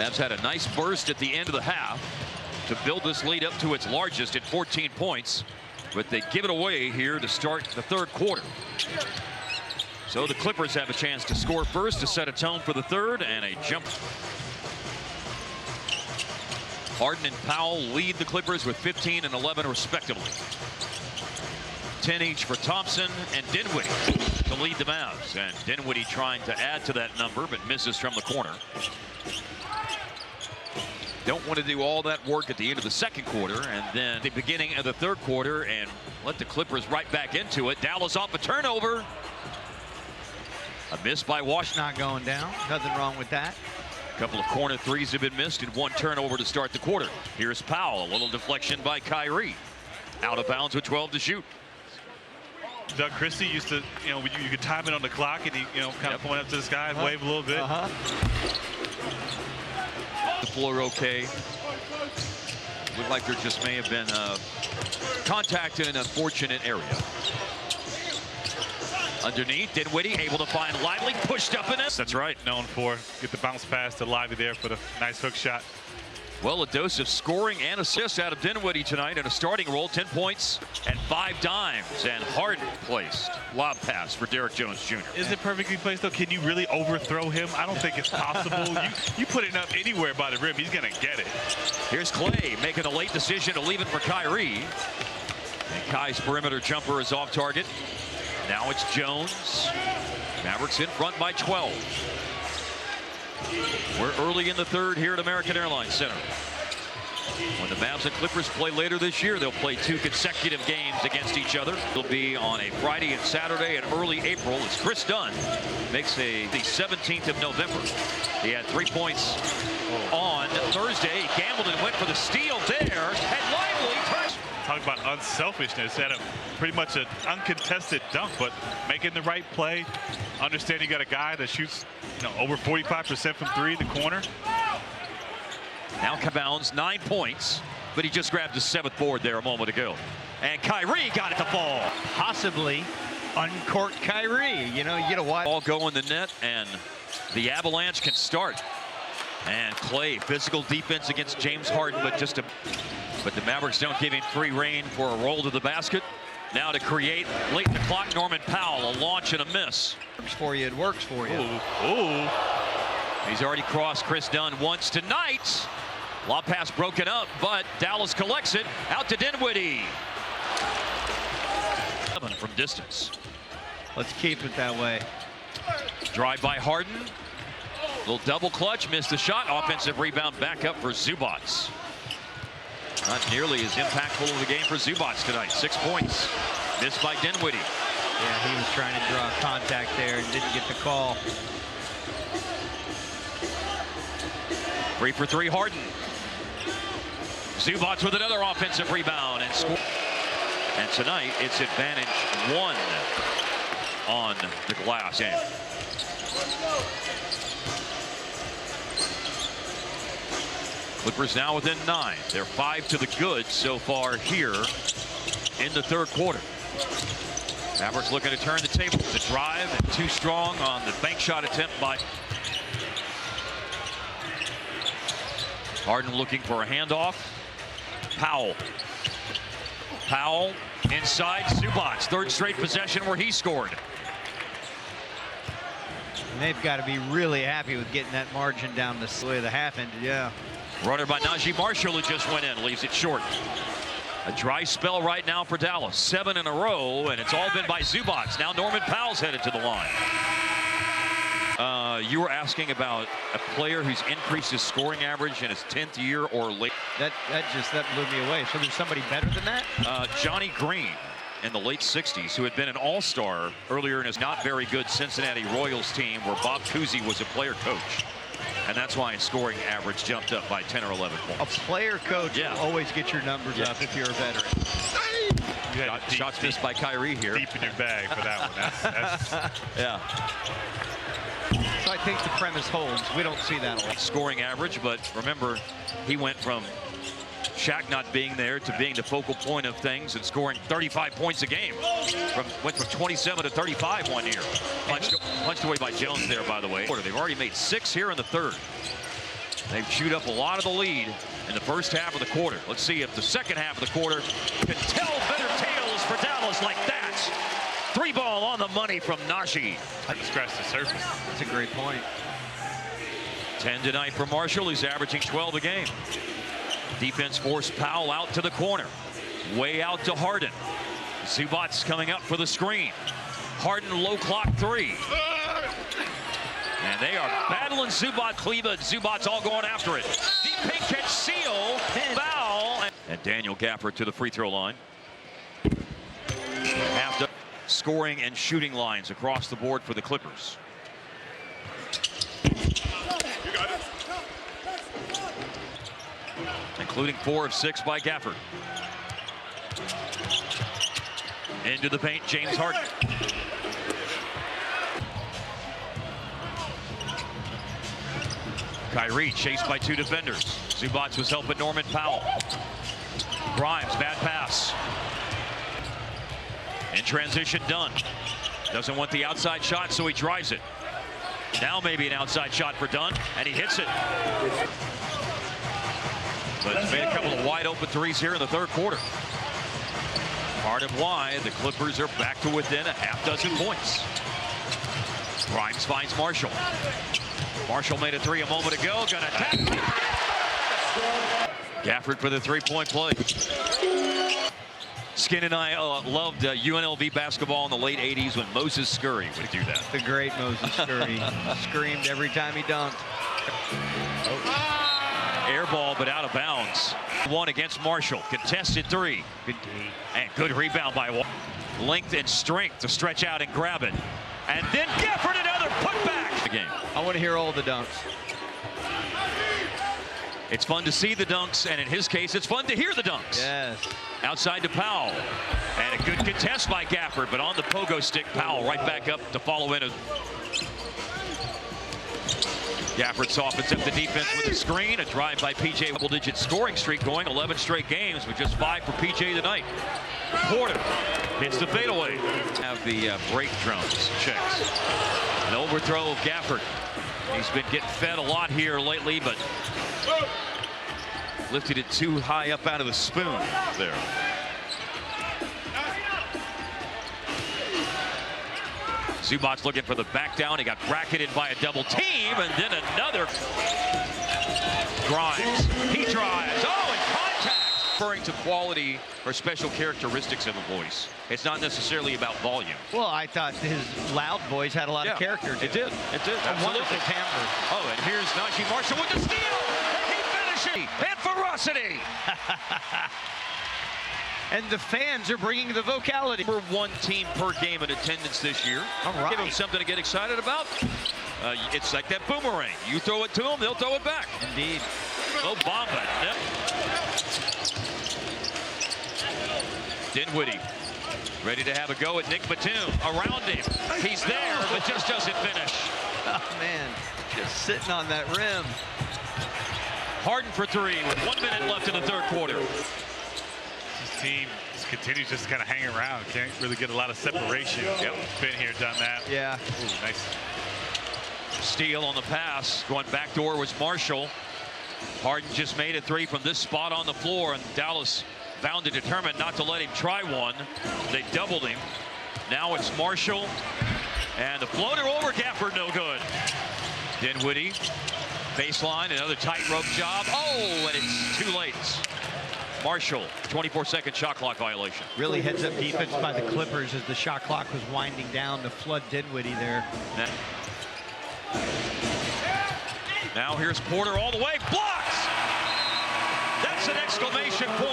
Mavs had a nice burst at the end of the half to build this lead up to its largest at 14 points, but they give it away here to start the third quarter. So the Clippers have a chance to score first to set a tone for the third, and a jump. Harden and Powell lead the Clippers with 15 and 11 respectively. 10 each for Thompson and Dinwiddie to lead the Mavs, and Dinwiddie trying to add to that number but misses from the corner. Don't want to do all that work at the end of the second quarter and then the beginning of the third quarter and let the Clippers right back into it. Dallas off a turnover. A miss by Washington. Not going down. Nothing wrong with that. A couple of corner threes have been missed and one turnover to start the quarter. Here's Powell. A little deflection by Kyrie. Out of bounds with 12 to shoot. Doug Christie used to, you could time it on the clock and he, kind of point up to the sky and wave a little bit. The floor okay. Looked like there just may have been contact in an unfortunate area. Underneath, Dinwiddie able to find Lively, pushed up in it. That's right, known for. Get the bounce pass to Lively there for the nice hook shot. Well, a dose of scoring and assists out of Dinwiddie tonight in a starting role. 10 points and 5 dimes. And Harden placed. Lob pass for Derrick Jones Jr. Is it perfectly placed, though? Can you really overthrow him? I don't think it's possible. you put it up anywhere by the rim, he's going to get it. Here's Clay making a late decision to leave it for Kyrie. And Kai's perimeter jumper is off target. Now it's Jones. Mavericks in front by 12. We're early in the third here at American Airlines Center. When the Mavs and Clippers play later this year, they'll play 2 consecutive games against each other. It'll be on a Friday and Saturday in early April as Chris Dunn makes the 17th of November. He had 3 points on Thursday. He gambled and went for the steal there. And Lively touched. Talk about unselfishness. Had pretty much an uncontested dunk, but making the right play. Understand you got a guy that shoots over 45% from 3 in the corner. Now bounds 9 points, but he just grabbed his 7th board there a moment ago. And Kyrie got it to fall. Possibly uncork Kyrie. You get a wide ball go in the net, and the Avalanche can start. And Clay, physical defense against James Harden, but the Mavericks don't give him free rein for a roll to the basket. Now to create late in the clock, Norman Powell, a launch and a miss. Works for you, it works for you. Ooh. He's already crossed Chris Dunn once tonight. Lob pass broken up, but Dallas collects it. Out to Dinwiddie. From distance. Let's keep it that way. Drive by Harden. Little double clutch, missed the shot. Offensive rebound back up for Zubac. Not nearly as impactful of the game for Zubac tonight. 6 points. Missed by Dinwiddie. Yeah, he was trying to draw contact there and didn't get the call. 3 for 3 Harden. Zubac with another offensive rebound and score. And tonight it's advantage 1 on the glass game. Clippers now within 9. They're 5 to the good so far here in the third quarter. Mavericks looking to turn the table. The drive and too strong on the bank shot attempt by Harden, looking for a handoff. Powell inside. Zubac, 3rd straight possession where he scored. And they've got to be really happy with getting that margin down the way the half ended. Yeah. Runner by Najee Marshall, who just went in, leaves it short. A dry spell right now for Dallas. 7 in a row, and it's all been by Zubac. Now Norman Powell's headed to the line. You were asking about a player who's increased his scoring average in his 10th year or late. That blew me away. So there's somebody better than that? Johnny Green in the late 60s, who had been an all-star earlier in his not very good Cincinnati Royals team where Bob Cousy was a player coach. And that's why his scoring average jumped up by 10 or 11 points. A player coach will always get your numbers up if you're a veteran. Shots missed by Kyrie here. Deep in your bag for that one. That's yeah. So I think the premise holds. We don't see that a lot. Scoring average, but remember, he went from Shaq not being there to being the focal point of things and scoring 35 points a game. Went from 27 to 35 one year. Punched away by Jones there, by the way. They've already made 6 here in the third. They've chewed up a lot of the lead in the first half of the quarter. Let's see if the second half of the quarter can tell better tales for Dallas like that. 3 ball on the money from Najee. Scratch the surface. That's a great point. 10 tonight for Marshall. He's averaging 12 a game. Defense forced Powell out to the corner. Way out to Harden. Zubac coming up for the screen. Harden low clock 3. And they are battling Zubac, Cleveland. Zubac all going after it. Deep pink catch, seal, foul. And Daniel Gafford to the free throw line. Half scoring and shooting lines across the board for the Clippers. You got it. Including 4 of 6 by Gafford. Into the paint, James Harden. Kyrie chased by 2 defenders. Zubac was helping Norman Powell. Grimes, bad pass. In transition, Dunn. Doesn't want the outside shot, so he drives it. Now maybe an outside shot for Dunn, and he hits it. But he's made a couple of wide open threes here in the third quarter. Part of why the Clippers are back to within a half dozen points. Grimes finds Marshall. Marshall made a 3 a moment ago. Gonna attack. Gafford for the 3-point play. Skin and I loved UNLV basketball in the late 80s when Moses Scurry would do that. The great Moses Scurry. Screamed every time he dunked. Air ball, but out of bounds. 1 against Marshall. Contested 3. Good D. And good rebound by Wall. Length and strength to stretch out and grab it. And then Gafford another putback. The game. I want to hear all the dunks. It's fun to see the dunks, and in his case, it's fun to hear the dunks. Yes. Outside to Powell. And a good contest by Gafford, but on the pogo stick, Powell right back up to follow in. Gafford softens up the defense with a screen. A drive by PJ. Double-digit scoring streak going. 11 straight games with just 5 for PJ tonight. Porter hits the fadeaway. Have the break drums. Checks. An overthrow of Gafford. He's been getting fed a lot here lately, but lifted it too high up out of the spoon there. Zubac looking for the back down. He got bracketed by a double team, and then another. Grimes. He drives. Oh, and contact. Referring to quality or special characteristics of a voice. It's not necessarily about volume. Well, I thought his loud voice had a lot of character to it. Did. It did. A wonderful timbre. Oh, and here's Najee Marshall with the steal. And he finishes. And ferocity. And the fans are bringing the vocality. Number 1 team per game in attendance this year. All right. Give them something to get excited about. It's like that boomerang. You throw it to them, they'll throw it back. Indeed. No Bamba. No. Dinwiddie ready to have a go at Nick Batum. Around him. He's there, but just doesn't finish. Oh, man. Just sitting on that rim. Harden for 3 with 1 minute left in the third quarter. This team continues just to kind of hang around. Can't really get a lot of separation. Yep. Been here, done that. Yeah. Ooh, nice. Steal on the pass. Going back door was Marshall. Harden just made a 3 from this spot on the floor, and Dallas bound and determined not to let him try one. They doubled him. Now it's Marshall. And the floater over Gafford, no good. Dinwiddie. Baseline, another tightrope job. Oh, and it's too late. Marshall, 24-second shot clock violation. Really heads up defense by the Clippers as the shot clock was winding down to flood Dinwiddie there. Now here's Porter all the way. Blocks! That's an exclamation point.